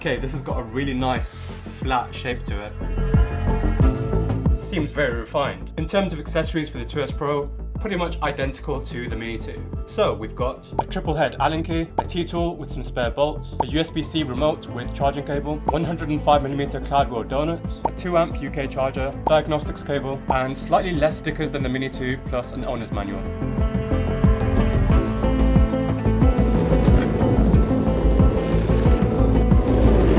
Okay, this has got a really nice flat shape to it. Seems very refined. In terms of accessories for the 2S Pro, pretty much identical to the Mini 2. So we've got a triple head Allen key, a T-tool with some spare bolts, a USB-C remote with charging cable, 105mm cloud wheel donuts, a 2A UK charger, diagnostics cable, and slightly less stickers than the Mini 2 plus an owner's manual.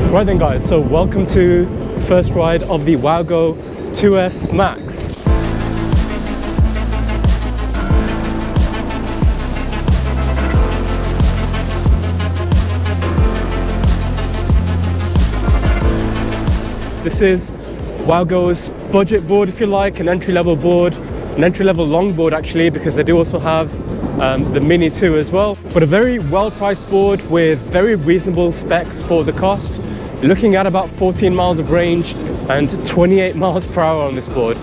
Right then guys, so welcome to first ride of the Wowgo 2S Max. This is Wowgo's budget board, if you like, an entry-level board, an entry-level longboard actually, because they do also have the Mini 2 as well. But a very well-priced board with very reasonable specs for the cost. Looking at about 14 miles of range and 28 miles per hour on this board.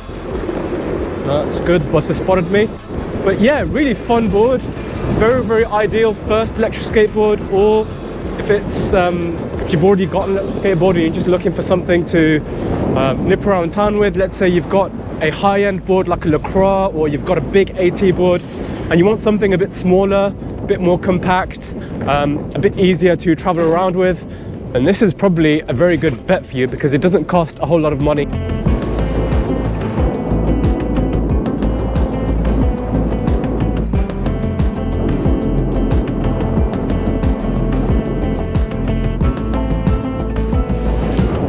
That's good, Buster spotted me. But yeah, really fun board. Very, very ideal first electric skateboard, or if it's if you've already got an electric skateboard and you're just looking for something to nip around town with. Let's say you've got a high-end board like a LaCroix, or you've got a big AT board and you want something a bit smaller, a bit more compact, a bit easier to travel around with. And this is probably a very good bet for you because it doesn't cost a whole lot of money.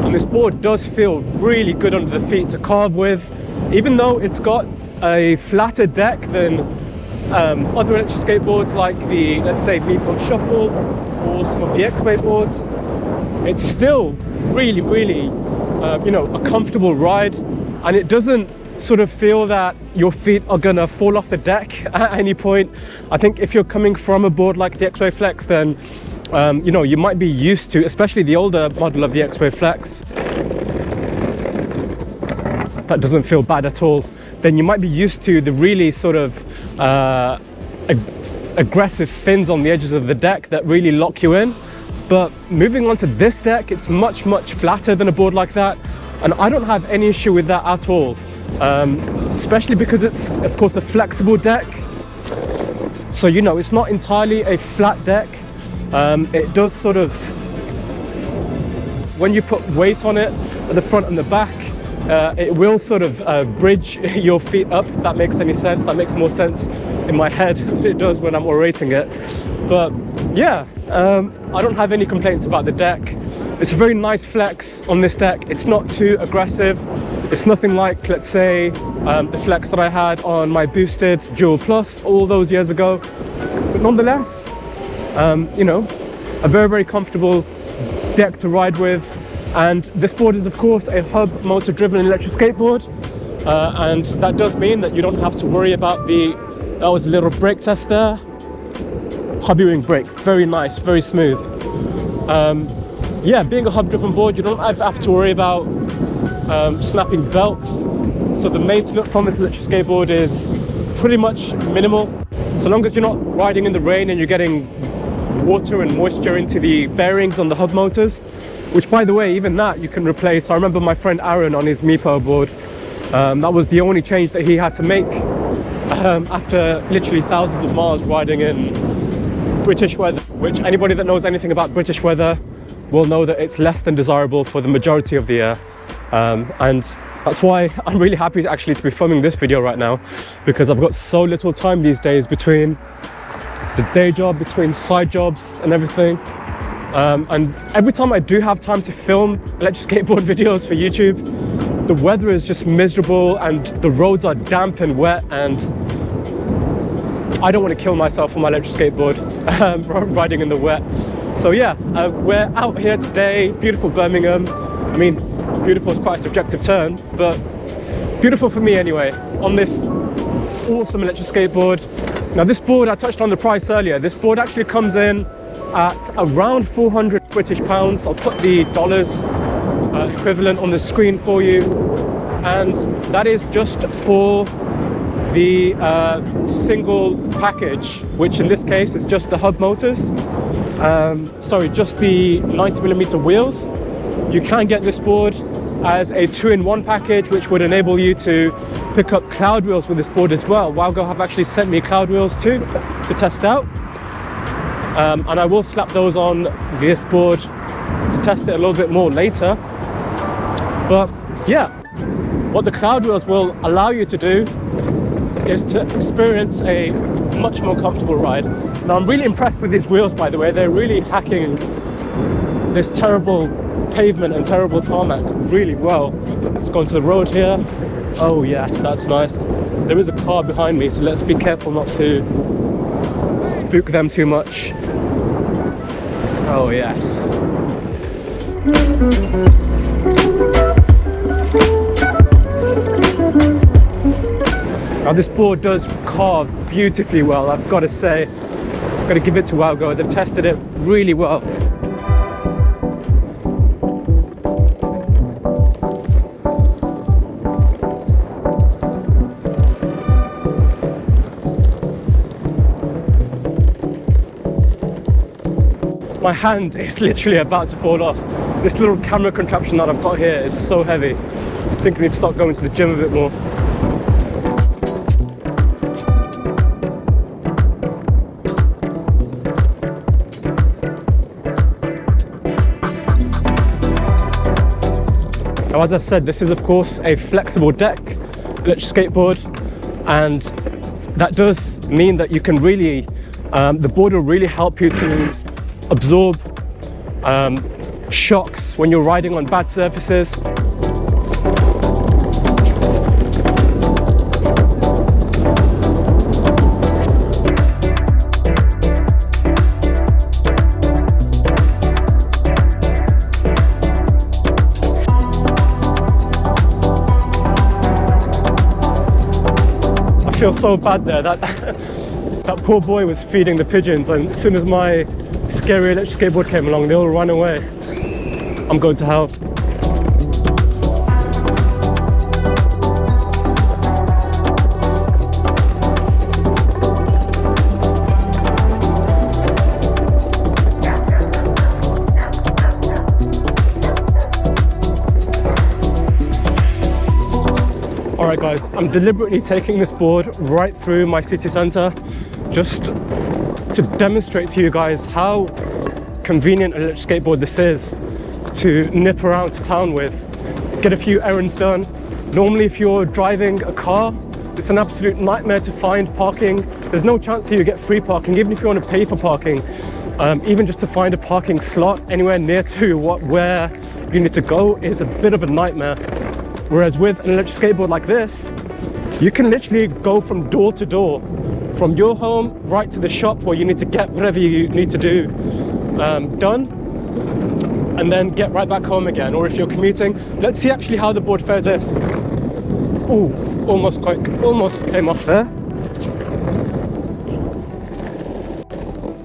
And this board does feel really good under the feet to carve with, even though it's got a flatter deck than other electric skateboards like the, let's say, Meepo Shuffle or some of the X-Way boards. It's still really, really, you know, a comfortable ride, and it doesn't sort of feel that your feet are gonna fall off the deck at any point. I think if you're coming from a board like the X-Way Flex, then you know, you might be used to, especially the older model of the X-Way Flex, that doesn't feel bad at all. Then you might be used to the really sort of aggressive fins on the edges of the deck that really lock you in. But moving on to this deck, it's much, much flatter than a board like that. And I don't have any issue with that at all. Especially because it's, of course, a flexible deck. So, you know, it's not entirely a flat deck. It does sort of, when you put weight on it at the front and the back, it will sort of bridge your feet up, if that makes any sense. That makes more sense in my head than it does when I'm orating it. But yeah, I don't have any complaints about the deck. It's a very nice flex on this deck. It's not too aggressive. It's nothing like, let's say, the flex that I had on my boosted Dual Plus all those years ago. But nonetheless, you know, a very, very comfortable deck to ride with. And this board is, of course, a hub motor driven electric skateboard. And that does mean that you don't have to worry about that was a little brake test there. Hubby ring brake, very nice, very smooth. Yeah, being a hub driven board, you don't have to worry about snapping belts. So the maintenance on this electric skateboard is pretty much minimal. So long as you're not riding in the rain and you're getting water and moisture into the bearings on the hub motors, which, by the way, even that you can replace. I remember my friend Aaron on his Meepo board, that was the only change that he had to make after literally thousands of miles riding in British weather, which anybody that knows anything about British weather will know that it's less than desirable for the majority of the year. And that's why I'm really happy to be filming this video right now, because I've got so little time these days between the day job, between side jobs and everything. And every time I do have time to film electric skateboard videos for YouTube, the weather is just miserable and the roads are damp and wet, and I don't want to kill myself on my electric skateboard riding in the wet. So yeah, we're out here today, beautiful Birmingham. I mean, beautiful is quite a subjective term, but beautiful for me anyway, on this awesome electric skateboard. Now this board, I touched on the price earlier, this board actually comes in at around 400 British pounds. I'll put the dollars equivalent on the screen for you, and that is just for the single package, which in this case is just the hub motors. just the 90mm wheels. You can get this board as a 2-in-1 package, which would enable you to pick up cloud wheels with this board as well. Wowgo have actually sent me cloud wheels too to test out, and I will slap those on this board to test it a little bit more later. But yeah, what the cloud wheels will allow you to do is to experience a much more comfortable ride. Now, I'm really impressed with these wheels, by the way. They're really hacking this terrible pavement and terrible tarmac really well. Let's go onto the road here. Oh yes, that's nice. There is a car behind me, so let's be careful not to spook them too much. Oh yes. Now this board does carve beautifully well, I've got to say. I've got to give it to Wowgo. They've tested it really well. My hand is literally about to fall off. This little camera contraption that I've got here is so heavy. I think I need to start going to the gym a bit more. Now, as I said, this is of course a flexible deck electric skateboard, and that does mean that you can really, the board will really help you to absorb shocks when you're riding on bad surfaces. I feel so bad there. That poor boy was feeding the pigeons, and as soon as my scary electric skateboard came along, they all ran away. I'm going to hell. Alright guys, I'm deliberately taking this board right through my city centre just to demonstrate to you guys how convenient an electric skateboard this is to nip around to town with, get a few errands done. Normally if you're driving a car, it's an absolute nightmare to find parking. There's no chance that you get free parking, even if you want to pay for parking. Even just to find a parking slot anywhere near to where you need to go is a bit of a nightmare. Whereas with an electric skateboard like this, you can literally go from door to door, from your home right to the shop where you need to get whatever you need to do done, and then get right back home again. Or if you're commuting, let's see actually how the board fares this. Oh, almost came off there.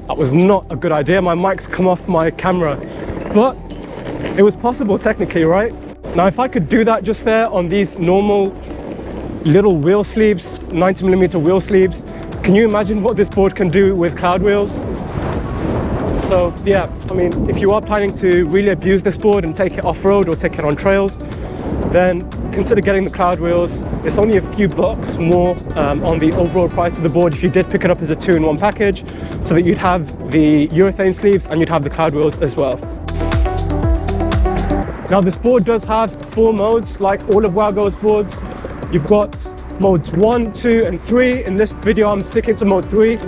That was not a good idea. My mic's come off my camera, but it was possible technically, right? Now, if I could do that just there on these normal little wheel sleeves, 90mm wheel sleeves, can you imagine what this board can do with cloud wheels? So yeah, I mean, if you are planning to really abuse this board and take it off-road or take it on trails, then consider getting the cloud wheels. It's only a few bucks more on the overall price of the board if you did pick it up as a 2-in-1 package, so that you'd have the urethane sleeves and you'd have the cloud wheels as well. Now this board does have 4 modes, like all of Wowgo's boards. You've got modes 1, 2 and 3. In this video I'm sticking to mode 3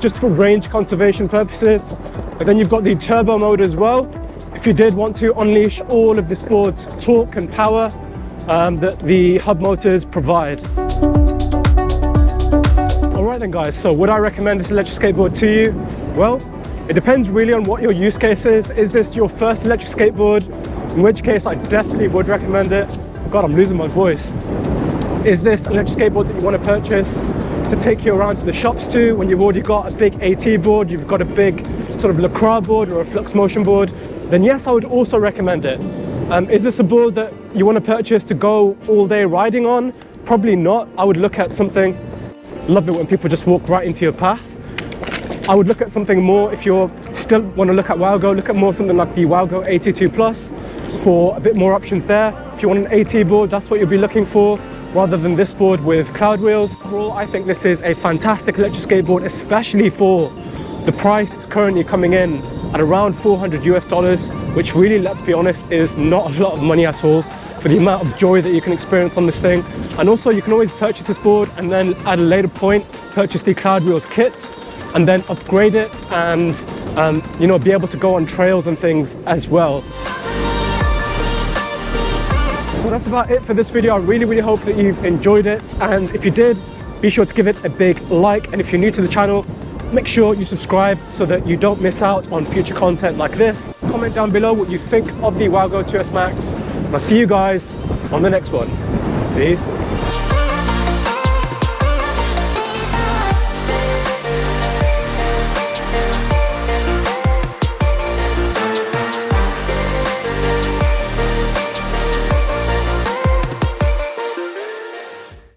just for range conservation purposes. But then you've got the turbo mode as well, if you did want to unleash all of this board's torque and power that the hub motors provide. Alright then guys, so would I recommend this electric skateboard to you? Well, it depends really on what your use case is. Is this your first electric skateboard? In which case I definitely would recommend it. God, I'm losing my voice. Is this an electric skateboard that you want to purchase to take you around to the shops to, when you've already got a big AT board, you've got a big sort of lacrosse board or a flux motion board? Then yes, I would also recommend it. Is this a board that you want to purchase to go all day riding on? Probably not. I would look at something, love it when people just walk right into your path. I would look at something more if you're still want to look at Wowgo, look at more something like the Wowgo 82 Plus for a bit more options there. If you want an AT board, that's what you'll be looking for, rather than this board with cloud wheels. Overall, I think this is a fantastic electric skateboard, especially for the price it's currently coming in at around $400 US, which really, let's be honest, is not a lot of money at all for the amount of joy that you can experience on this thing. And also, you can always purchase this board and then at a later point purchase the cloud wheels kit and then upgrade it and you know, be able to go on trails and things as well. So that's about it for this video. I really hope that you've enjoyed it, and if you did, be sure to give it a big like, and if you're new to the channel, make sure you subscribe so that you don't miss out on future content like this. Comment down below what you think of the Wowgo 2S Max, and I'll see you guys on the next one. Peace.